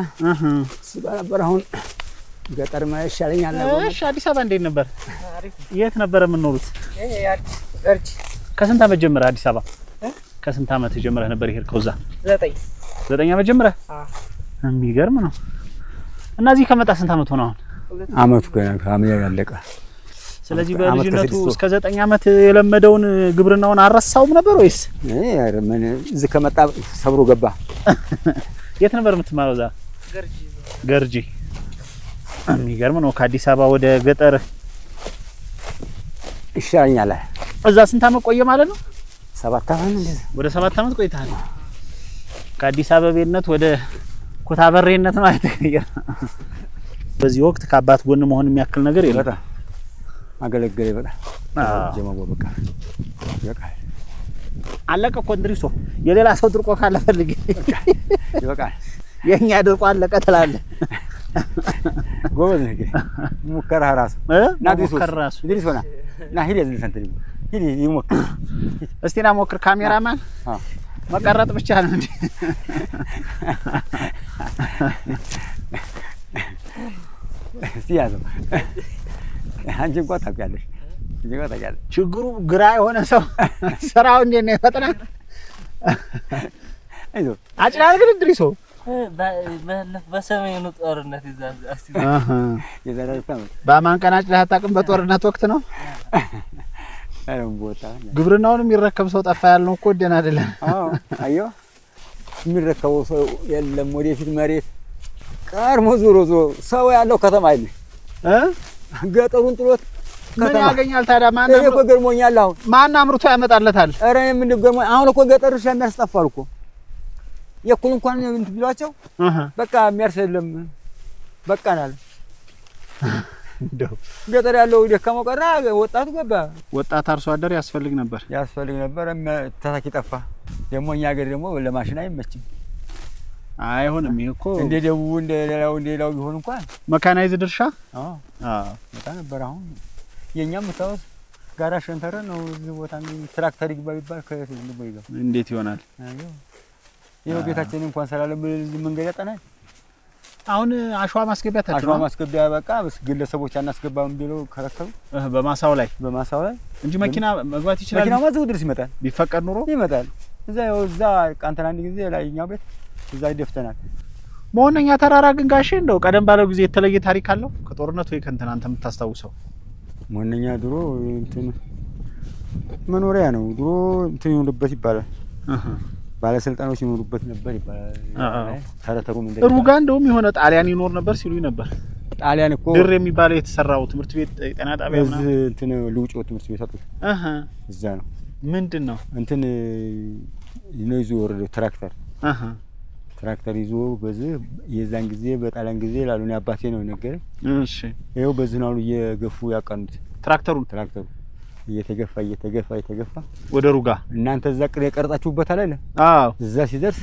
እሱ ጋር ነበር አሁን ገጠር ማለት ይሻለኛል እሺ አዲስ አበባ እንዴት ነበር የት ነበር የምንኖሩት ገርጂ ከስንት አመት ጀምረህ አዲስ አበባ ከስንት አመት ጀምረህ ነበር ይሄድከው እዛ 9 አመት ጀምረህ የሚገርም ነው እና እዚህ ከመጣ ስንት አመት ሆነ አሁን አመቱ ከአመያ ያለቀ ስለዚህ በልጅነቱ እስከ 9 አመት የለመደውን ግብርናውን አረሳውም ነበር ወይስ ምን እዚህ ከመጣ ሰብሮ ገባ የት ነበር የምትማረው እዛ ገርጂ የሚገርም ነው ከአዲስ አበባ ወደ ገጠር ይሻለኛል እዛ ስንት አመት ቆየ ማለት ነው 7 አመት እንደዚህ ወደ 7 አመት ቆይተሃል ከአዲስ አበባነት ወደ ኩታበሬነት ማለት ነው በዚህ ወቅት ከአባት ጎን መሆን የሚያክል ነገር የለም በጣም አገለገለ በጣም ጀማው በቃ አለቀ ኮንድሪሶ የሌላ ሰው ድርቆ ካለ ፈልግ ይበቃል የኛ ድርቆ አለቀ ትላለ ጎበዝ ነህ ሙከራ ራስ ድሪሶና ና ሂድ እዚህ ሰንተሪ ሂድ ይሞክር እስቲ ና ሞክር ካሜራማን መቀረጥ ብቻ ነው እንዴ ሲያዘው አንቺ እንኳን ታውቂያለሽ ችግሩ ግራ የሆነ ሰው ስራው እንዴት ነው ይፈጥናል አይዞ አጭላል ግን ድሪሶ በሰሜኑ ጦርነት ይዛዝ የዘራው በማን ቀን አጭላህ አታውቅም በጦርነት ወቅት ነው አይም ቦታ ግብርናውን የሚረከብ ሰው ጠፋ ያልነው እኮ ደና አይደለም አዎ አዮ የሚረከበው ሰው የለም ወደፊት መሬት ቀርሞ ዞሮ ሰው ያለው ከተማ አይደል ገጠሩን ጥሎት ምን ያገኛል ታዲያ ማን እኮ ገርሞኛል አሁን ማን አምርቶ ያመጣለታል ኧረ ምን ገርሞኝ አሁን እኮ ገጠር እርሻ የሚያስጠፋል እኮ የኩል እንኳን እንት ቢሏቸው በቃ የሚያርሰለም በቃናል እንደው ገጠር ያለው ደካማው ቀራ ወጣቱ ገባ ወጣት አርሶ አደር ያስፈልግ ነበር ተሳኪ ጠፋ ደግሞ እኛ ሀገር ደግሞ ለማሽን አይመችም አይሆንም ይሄኮ እንደ ደቡብ እንደ ሌላው ቢሆን እንኳን መካናይዝድ እርሻ በጣም ነበር አሁን የኛም ታውስ ጋራ ሸንተረ ነው እዚህ ቦታ ትራክተር ይግባ ቢባል ከየት ነው ይገባ እንዴት ይሆናል ይሄው ቤታችን እንኳን ሰላለም መንገድ ያጠናል አሁን አሸዋ ማስገቢያ ታጥቷል አሸዋ ማስገቢያ በቃ ግለሰቦች አናስገባም ቢለው ከረከሩ በማሳው ላይ እንጂ መኪና መግባት ይችላል መኪና ማዘው ድረስ ይመጣል ቢፈቀድ ኑሮ ይመጣል እዛ ቃንተና አንድ ጊዜ ላይኛው ቤት እዛ ይደፍተናል ሞነኛ ተራራ ግን ጋሼ እንደው ቀደም ባለው ጊዜ የተለየ ታሪክ አለው ከጦርነቱ ወይ ከእንትና አንተ የምታስታውሰው ሞነኛ ድሮ እንትን መኖሪያ ነው ድሮ እንትን ይኖርበት ይባላል ባለስልጣኖች ይኖርበት ነበር ይባላል ተረተሩ ምን እንደሆነ ሩጋ እንደውም የሆነ ጣሊያን ይኖር ነበር ሲሉኝ ነበር ጣሊያን እኮ ድር የሚባለው የተሰራው ትምህርት ቤት ጤና ጣቢያ ነው እንትን ልውጭ ትምህርት ቤት አጥቶ እዛ ነው ምንድነው እንትን ይነዙ ወረደ ትራክተር ይዞ በዚህ የዛን ጊዜ በጣሊያን ጊዜ ላሉን አባቴ ነው ነገር እሺ ይሄው በዚህ ነው እየገፉ ያቀኑት ትራክተሩ እየተገፋ ወደ ሩጋ እናንተ እዛ ቅሬ ቀርጣችሁበት አይደል አዎ እዛ ሲደርስ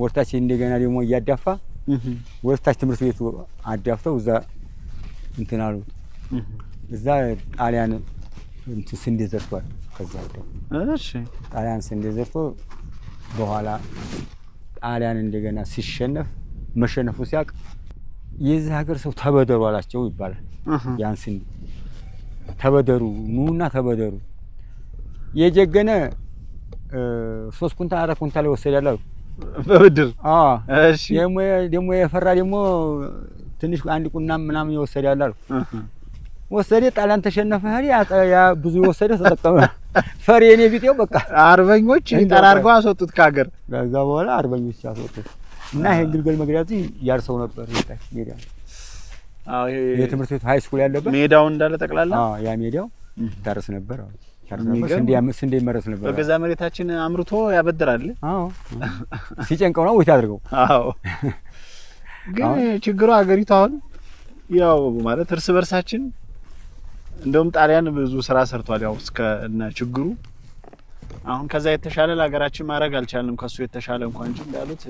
ወርታች እንደገና ደግሞ ያዳፋ ወርታች ትምህርት ቤቱ አዳፍተው እዛ እንትን አሉት እዛ ጣሊያን እንትን ስንዴ ዘርቷል ከዛ እሺ ጣሊያን ስንዴ ዘርቶ በኋላ ጣሊያን እንደገና ሲሸነፍ መሸነፉ ሲያቅ የዚህ ሀገር ሰው ተበደሩ አላቸው ይባላል ያን ስንዴ ተበደሩ ኑና ተበደሩ የጀገነ 3 ኩንታል 4 ኩንታል ይወሰዳል በብድር እሺ ደግሞ የፈራ ደግሞ ትንሽ አንድ ቁናም ምናምን ይወሰድ ያላል ወሰደ ጣሊያን ተሸነፈ ያ ብዙ ወሰደ ተጠቀመ ፈሪ የኔ ቢጤው በቃ አርበኞች ጠራርገው አስወጡት ካገር ከዛ በኋላ አርበኞች አስወጡት እና ይሄ ግልገል መግሪያት ያርሰው ነበር ይታይ ሜዳ አዎ ይሄ የትምህርት ቤት ሃይ ስኩል ያለበት ሜዳው እንዳለ ጠቅላላ ያ ሜዳው ታርስ ነበር ስንዴ መረስ ነበር በገዛ መሬታችን አምርቶ ያበድራል ሲጨንቀው ነው ወይ ታድርገው ግን ችግሩ አገሪቱ አሁን ያው ማለት እርስ በርሳችን እንደውም ጣሊያን ብዙ ስራ ሰርቷል ያው እስከና ችግሩ አሁን ከዛ የተሻለ ለሀገራችን ማድረግ አልቻልንም ከሱ የተሻለ እንኳን እንጂ እንዳሉት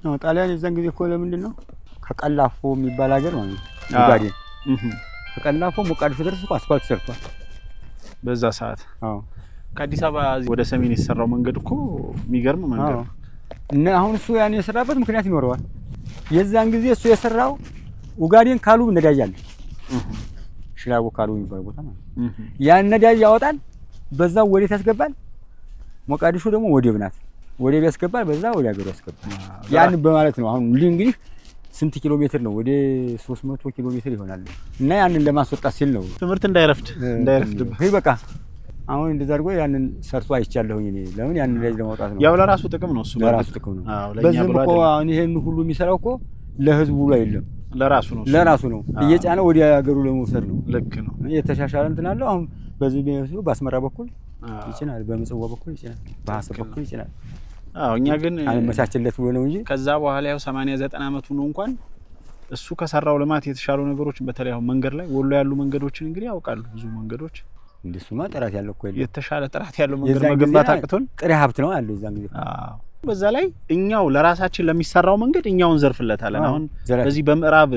ነው ጣሊያን የዛን ጊዜ እኮ ለምንድን ነው ከቀላፎ የሚባል ሀገር ማለት ነው ኡጋዴን ከቀላፎ ሞቃዲሾ ድረስ እኮ አስፋልት ሰርቷል በዛ ሰዓት ከአዲስ አበባ ወደ ሰሜን የተሰራው መንገድ እኮ የሚገርም መንገድ እና አሁን እሱ ያን የሰራበት ምክንያት ይኖረዋል የዛን ጊዜ እሱ የሰራው ኡጋዴን ካሉ ነዳጅ አለ ሽላቦ ካሉ የሚባል ቦታ ማለት ያን ነዳጅ ያወጣል በዛው ወዴት ያስገባል ሞቃዲሾ ደግሞ ወደብ ናት ወደብ ያስገባል በዛው ወደ ሀገሩ ያስገባል ያን በማለት ነው አሁን እንግዲህ ስንት ኪሎ ሜትር ነው ወደ 300 ኪሎ ሜትር ይሆናል እና ያንን ለማስወጣት ሲል ነው ትምህርት እንዳይረፍድ ይሄ በቃ አሁን እንደዛ አድርጎ ያንን ሰርቶ አይቻለሁኝ እኔ ለምን ያንን ነዳጅ ለማውጣት ነው ያው ለራሱ ጥቅም ነው እሱ ለራሱ ጥቅም ነው በዚህ እኮ አሁን ይሄን ሁሉ የሚሰራው እኮ ለህዝቡ ላይ አይደለም ለራሱ ነው እየጫነ ወደ ሀገሩ ለመውሰድ ነው ልክ ነው የተሻሻለ እንትን አለው አሁን በዚህ ነው በአስመራ በኩል ይችላል በመጽዋ በኩል ይችላል በሐሰብ በኩል ይችላል እኛ ግን አልመቻችለት ብሎ ነው እንጂ ከዛ በኋላ ያው 80 90 አመቱ ነው እንኳን እሱ ከሰራው ልማት የተሻሉ ነገሮች በተለይ አሁን መንገድ ላይ ወሎ ያሉ መንገዶችን እንግዲህ ያውቃሉ ብዙ መንገዶች እንደሱማ ጥራት ያለው እኮ የተሻለ ጥራት ያለው መንገድ መገንባት አቅቶን ጥሬ ሀብት ነው ያለው እዛን ጊዜ በዛ ላይ እኛው ለራሳችን ለሚሰራው መንገድ እኛውን ዘርፍለታለን አሁን በዚህ በምዕራብ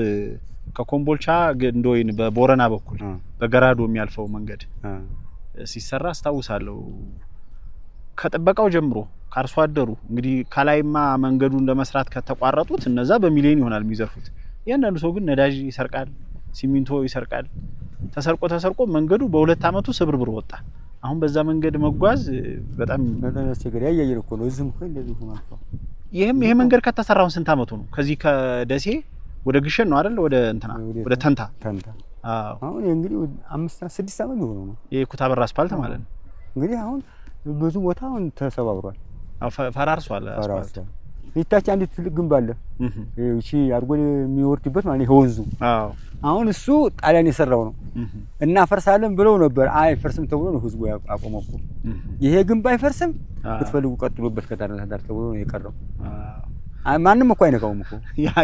ከኮምቦልቻ ግንዶይን በቦረና በኩል በገራዶ የሚያልፈው መንገድ ሲሰራ አስታውሳለሁ ከጥበቃው ጀምሮ ካርሶ አደሩ እንግዲህ ካላይማ መንገዱን ለመስራት ከተቋረጡት እነዛ በሚሊዮን ይሆናል የሚዘርፉት ያንዳንዱ ሰው ግን ነዳጅ ይሰርቃል ሲሚንቶ ይሰርቃል ተሰርቆ መንገዱ በሁለት አመቱ ስብርብር ወጣ አሁን በዛ መንገድ መጓዝ በጣም አስቸጋሪ ያያየር እኮ ነው እዚህም እኮ እንደዚህ ሆኗል ይሄ መንገድ ከተሰራው ስንት አመቱ ነው ከዚህ ከደሴ ወደ ግሸን ነው አይደል ወደ እንትና ወደ ተንታ አሁን እንግዲህ 5 6 አመት ነው የኩታበር አስፋልት ማለት ነው እንግዲህ አሁን ብዙ ቦታውን ተሰባብሯል ፈራርሷል አስፋልት ይታች አንድ ትልቅ ግንብ አለ እሺ አርጎ የሚወርድበት ማለት ነው ወንዙ አሁን እሱ ጣሊያን የሰራው ነው እና ፈርሳለን ብለው ነበር አይ ፈርስም ተብሎ ነው ህዝቡ ያቆመው ይሄ ግንብ አይፈርስም ብትፈልጉ ቀጥሉበት ከዳር ተብሎ ነው የቀረው ማንንም እኮ አይነካውም እኮ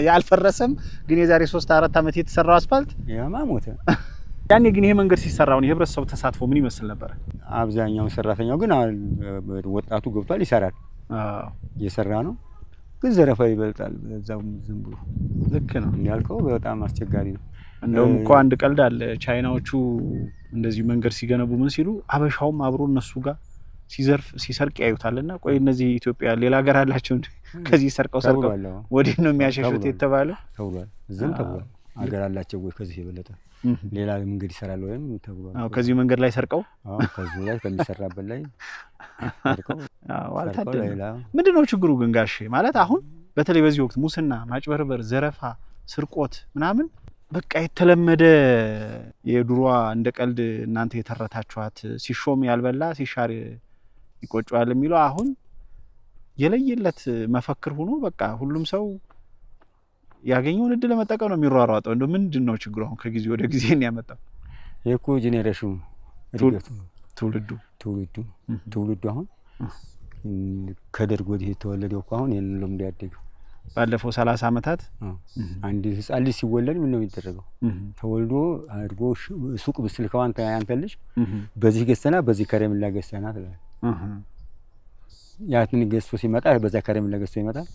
ያልፈረሰም ግን የዛሬ 3 4 አመት የተሰራው አስፋልት ያማሞተ ያኔ ግን ይሄ መንገድ ሲሰራው ነው የህብረተሰቡ ተሳትፎ ምን ይመስል ነበር አብዛኛው ሰራተኛው ግን ወጣቱ ገብቷል ይሰራል እየሰራ ነው ግን ዘረፋ ይበልጣል በዛው ዝም ብሎ ልክ ነው ያልከው በጣም አስቸጋሪ ነው እንደውም እኮ አንድ ቀልድ አለ ቻይናዎቹ እንደዚህ መንገድ ሲገነቡ ምን ሲሉ አበሻውም አብሮ እነሱ ጋር ሲሰርቅ ያዩታልና ቆይ እነዚህ ኢትዮጵያ ሌላ ሀገር አላቸው ከዚህ ሰርቀው ወዲህ ነው የሚያሸሹት የተባለ ተብሏል ዝም ተብሏል ሀገር አላቸው ወይ ከዚህ የበለጠ ሌላ መንገድ ይሰራል ወይም ተብሏል ከዚህ መንገድ ላይ ሰርቀው ከዚህ ላይ ከሚሰራበት ላይ ሰርቀው ምንድነው ችግሩ ግን ጋሼ ማለት አሁን በተለይ በዚህ ወቅት ሙስና ማጭበርበር ዘረፋ ስርቆት ምናምን በቃ የተለመደ የድሮዋ እንደ ቀልድ እናንተ የተረታችኋት ሲሾም ያልበላ ሲሻር ይቆጫዋል የሚለው አሁን የለየለት መፈክር ሆኖ በቃ ሁሉም ሰው ያገኘውን እድል ለመጠቀም ነው የሚሯሯጠው እንደው ምንድነው ችግሩ አሁን ከጊዜ ወደ ጊዜ ነው ያመጣው የኮ ጄኔሬሽኑ ትውልዱ አሁን ከደርግ ወዲህ የተወለደው አሁን የነ ልምድ ያደገው ባለፈው 30 አመታት አንድ ህፃን ልጅ ሲወለድ ምን ነው የሚደረገው ተወልዶ አድርጎ ሱቅ ብስልከው አንተ ልጅ በዚህ ገሰና በዚህ ከረሜላ ገሰና ትላለህ ያትን ገዝቶ ሲመጣ በዛ ከረሜላ ገዝቶ ይመጣል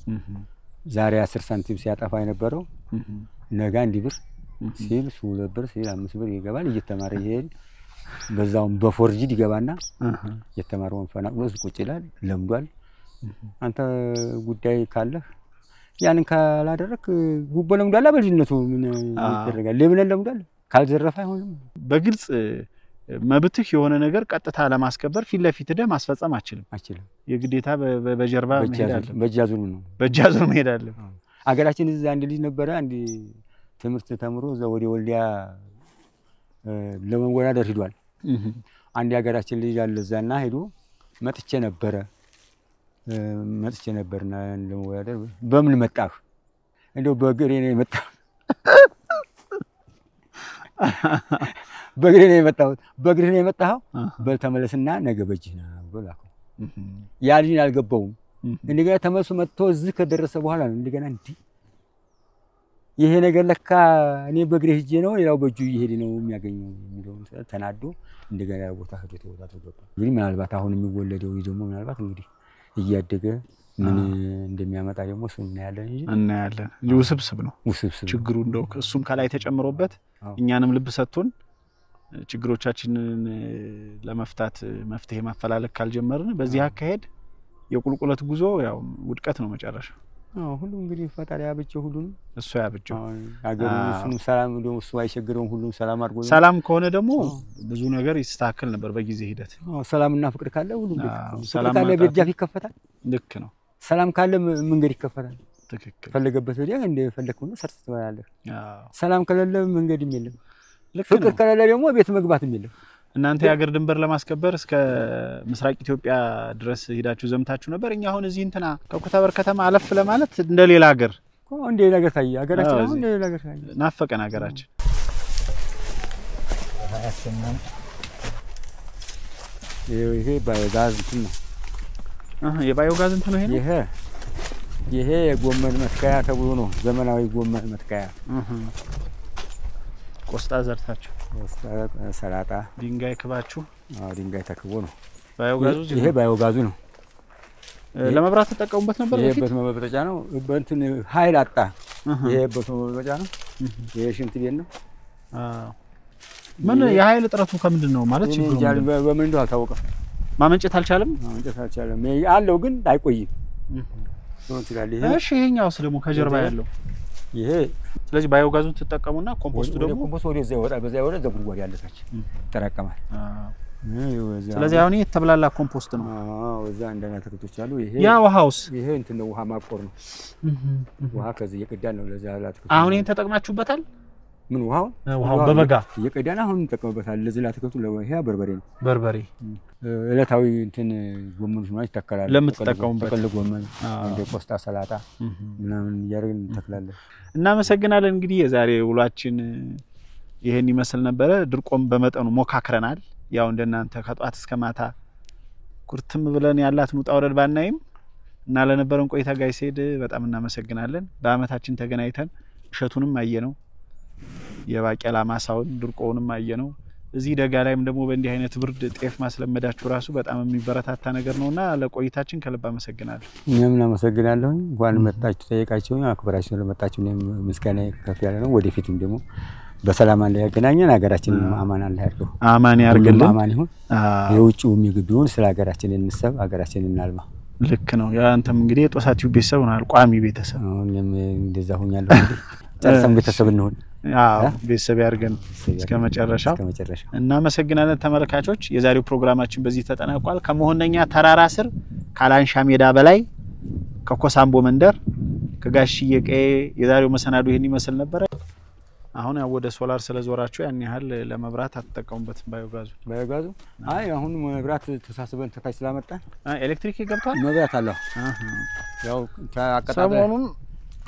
ዛሬ 10 ሳንቲም ሲያጠፋ የነበረው ነገ አንድ ብር ሲል 2 ብር ሲል 5 ብር ይገባል እየተማረ ይሄድ በዛውም በፎርጂድ ይገባና የተማረውን ፈናቅሎ ቁጭ ይላል ለምዷል አንተ ጉዳይ ካለህ ያንን ካላደረክ ጉቦ ለምዷል በልጅነቱ ምን ይደረጋል ለምን ለምዷል ካልዘረፈ አይሆንም በግልጽ መብትህ የሆነ ነገር ቀጥታ ለማስከበር ፊት ለፊት ደ ማስፈጸም አችልም የግዴታ በጀርባ መሄድ አለ በጃዙሩ መሄድ አለ አገራችን እዛ አንድ ልጅ ነበረ አንድ ትምህርት ተምሮ እዛ ወደ ወልዲያ ለመወዳደር ሄዷል። አንድ ያገራችን ልጅ አለ እዛና ሄዶ መጥቼ ነበርና ለመወዳደር በምን መጣህ? እንደው በእግሬ ነው የመጣሁ። በእግሬ ነው የመጣሁት። በእግሬ ነው የመጣኸው? በል ተመለስና ነገ በጅህ ና ብሎ ላከው። ያ ልጅ አልገባውም። እንደገና ተመልሶ መጥቶ እዚህ ከደረሰ በኋላ ነው እንደገና እንዲህ ይሄ ነገር ለካ እኔ በእግሬ ሄጄ ነው ሌላው በእጁ እየሄደ ነው የሚያገኘው የሚለው ተናዶ እንደገና ቦታ ሄዶ ተወጣቶ ገባ። እንግዲህ ምናልባት አሁን የሚወለደው ደግሞ ምናልባት እንግዲህ እያደገ ምን እንደሚያመጣ ደግሞ እናያለን እናያለን። ውስብስብ ነው ችግሩ። እንደው እሱም ከላይ ተጨምሮበት እኛንም ልብ ሰጥቶን ችግሮቻችንን ለመፍታት መፍትሄ ማፈላለግ ካልጀመርን በዚህ አካሄድ የቁልቁለት ጉዞ ያው ውድቀት ነው መጨረሻው። ሁሉ እንግዲህ ፈጣሪ ያብጀው ሁሉን እሱ ያብጀው። አገሩን ሰላም ነው እሱ አይሸግረውም። ሁሉን ሰላም አድርጎ ሰላም ከሆነ ደግሞ ብዙ ነገር ይስተካከል ነበር በጊዜ ሂደት። ሰላምና ፍቅር ካለ ሁሉ ሰላም ካለ በእጃፍ ይከፈታል። ልክ ነው። ሰላም ካለ መንገድ ይከፈታል። ትክክል። ፈለገበት ወዲያ እንደፈለከው ነው ሰርተህ ትበላለህ። ሰላም ከሌለ መንገድም የለም። ፍቅር ከሌለ ደግሞ ቤት መግባትም የለም። እናንተ የሀገር ድንበር ለማስከበር እስከ ምስራቅ ኢትዮጵያ ድረስ ሄዳችሁ ዘምታችሁ ነበር። እኛ አሁን እዚህ እንትና ከኩታበር ከተማ አለፍ ለማለት እንደሌላ ሀገር እንደሌላ ሀገር ታየ ሀገራችን አሁን እንደሌላ ሀገር ታየ ናፈቀን ሀገራችን። ይሄ ባዮጋዝ እንትን ነው። የባዮጋዝ እንትን ነው። ይሄ የጎመን መትከያ ተብሎ ነው። ዘመናዊ ጎመን መትከያ። ቆስጣ ዘርታችሁ ሰላጣ ድንጋይ ክባችሁ? ድንጋይ ተክቦ ነው ባዮጋዙ። ይሄ ባዮጋዙ ነው። ለመብራት ተጠቀሙበት ነበር በፊት። ይሄ በመበጠጫ ነው። በእንትን ኃይል አጣ። ይሄ በመበጠጫ ነው። ይሄ ሽንት ቤት ነው። ምን የኃይል እጥረቱ ከምንድን ነው ማለት ችግሩ? በምን እንደው አልታወቀም። ማመንጨት አልቻለም። አለው ግን አይቆይም። እሺ ይሄኛውስ ደግሞ ከጀርባ ያለው ይሄ ስለዚህ ባዮጋዙን ተጠቀሙና ኮምፖስቱ ደግሞ ኮምፖስቱ ወደዛ ይወጣል። በዛ ወደ ጉድጓድ ያለታች ይጠራቀማል። ስለዚህ አሁን ይሄ ተብላላ ኮምፖስት ነው። እዛ እንደና ተክቶች አሉ። ያ ውሃውስ ይሄ እንትን ነው። ውሃ ማቆር ነው። ውሃ ከዚህ እየቀዳን ነው ለዛ ላትክቶ። አሁን ይሄን ተጠቅማችሁበታል? ምን ውሃው በበጋ እየቀዳን አሁን እንጠቀምበታል። ለዚህ ላትክቶ ይሄ በርበሬ ነው። በርበሬ እለታዊ እንትን ጎመን ነው ይተከላል። ለምትጠቀሙበት ተከል ጎመን እንደ ቆስጣ ሰላጣ ምናምን ያረግን ተከላለን። እናመሰግናለን። እንግዲህ የዛሬ ውሏችን ይሄን ይመስል ነበር። ድርቆም በመጠኑ ሞካክረናል። ያው እንደናንተ ከጧት እስከ ማታ ኩርትም ብለን ያላትን ውጣ ወረድ ባናይም እና ለነበረን ቆይታ ጋር ሲሄድ በጣም እናመሰግናለን። በአመታችን ተገናኝተን እሸቱንም አየነው፣ የባቄላ ማሳውን ድርቆውንም አየነው። እዚህ ደጋ ላይም ደግሞ በእንዲህ አይነት ብርድ ጤፍ ማስለመዳችሁ ራሱ በጣም የሚበረታታ ነገር ነውና ለቆይታችን ከልብ አመሰግናለሁ። እኛም እናመሰግናለሁ። እንኳን መጣችሁ ጠይቃችሁ አክብራችሁ ለመጣችሁ ምስጋና ከፍ ያለ ነው። ወደፊትም ደግሞ በሰላም አንድ ያገናኘን ሀገራችን አማን አለ ያርገው። አማን ያርግልን። አማን ይሁን። የውጭው የሚግቢውን ስለ ሀገራችን እንሰብ፣ ሀገራችን እናልማ። ልክ ነው። ያንተም እንግዲህ የጦሳቲው ቤተሰብ ሆናል፣ ቋሚ ቤተሰብ። እኔም እንደዛ ሆኛለሁ። ጨርሰን ቤተሰብ እንሆን። ቤተሰብ ያርገን እስከ መጨረሻው። እናመሰግናለን ተመልካቾች። የዛሬው ፕሮግራማችን በዚህ ተጠናቋል። ከመሆነኛ ተራራ ስር ካላንሻ ሜዳ በላይ ከኮሳምቦ መንደር ከጋሽዬ ቀዬ የዛሬው መሰናዶ ይሄን ይመስል ነበር። አሁን ያው ወደ ሶላር ስለዞራችሁ ያን ያህል ለመብራት አትጠቀሙበትም። ባዮጋዙ አይ አሁን መብራት ተሳስበን ተታይ ስላመጣን ኤሌክትሪክ ይገብታል። መብራት አለው። ያው ሰሞኑን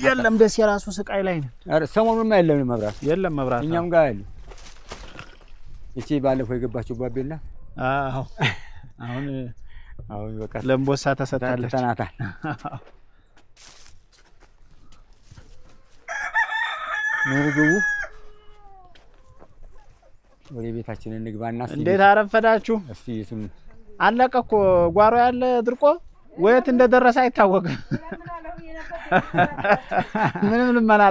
የለም ደስ የራሱ ስቃይ ላይ ነው። አረ ሰሞኑን የለም መብራት የለም መብራት እኛም ጋር ያለ እቺ ባለፈው የገባችው ባቤላ አሁን በቃ ለምቦሳ ተሰጣለች ተናታል። ንግቡ ወደ ቤታችን እንግባና እንዴት አረፈዳችሁ? እስቲ ስም አለቀ እኮ ጓሮ ያለ ድርቆ ወይት እንደደረሰ አይታወቅም። ምንም ልመና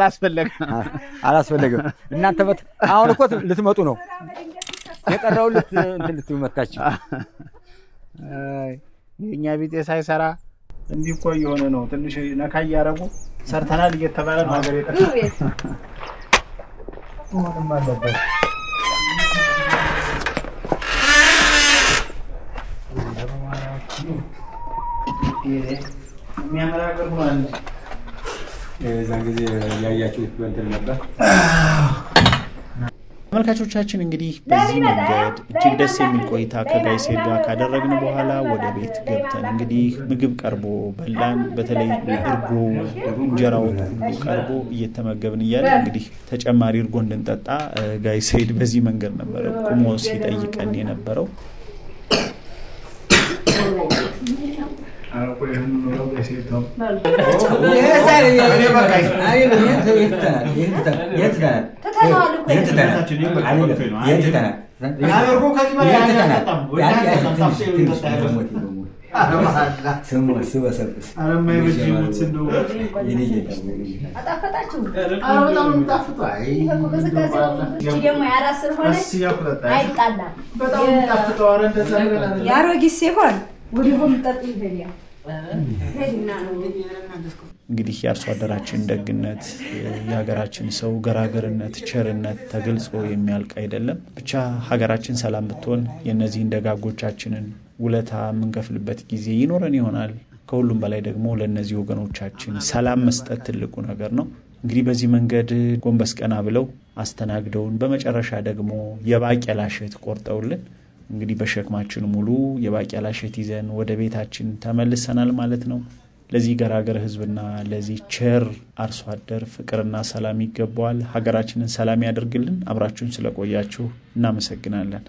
አላስፈለገም። እናንተ አሁን እኮ ልትመጡ ነው። የቀረው ልትመታችሁ። የኛ ቤት ሳይሰራ እንዲህ እኮ የሆነ ነው። ትንሽ ነካ ያረጉ ሰርተናል እየተባለ ነው ሀገር የጠፋ ምንም አለበት። የሚያመራገር ነው። የዛን ጊዜ ያያችሁት በእንትን ነበር። ተመልካቾቻችን እንግዲህ በዚህ መንገድ እጅግ ደስ የሚል ቆይታ ከጋይስ ሄድ ጋር ካደረግን በኋላ ወደ ቤት ገብተን እንግዲህ ምግብ ቀርቦ በላን። በተለይ እርጎ እንጀራው ሁሉ ቀርቦ እየተመገብን እያለ እንግዲህ ተጨማሪ እርጎ እንድንጠጣ ጋይስ ሄድ በዚህ መንገድ ነበር ቁሞ ሲጠይቀን የነበረው። እንግዲህ የአርሶ አደራችን ደግነት የሀገራችን ሰው ገራገርነት ቸርነት ተገልጾ የሚያልቅ አይደለም። ብቻ ሀገራችን ሰላም ብትሆን የነዚህን ደጋጎቻችንን ውለታ የምንከፍልበት ጊዜ ይኖረን ይሆናል። ከሁሉም በላይ ደግሞ ለነዚህ ወገኖቻችን ሰላም መስጠት ትልቁ ነገር ነው። እንግዲህ በዚህ መንገድ ጎንበስ ቀና ብለው አስተናግደውን በመጨረሻ ደግሞ የባቄላ እሸት ቆርጠውልን እንግዲህ በሸክማችን ሙሉ የባቄላ እሸት ይዘን ወደ ቤታችን ተመልሰናል ማለት ነው። ለዚህ ገራገር ህዝብና ለዚህ ቸር አርሶ አደር ፍቅርና ሰላም ይገባዋል። ሀገራችንን ሰላም ያድርግልን። አብራችሁን ስለቆያችሁ እናመሰግናለን።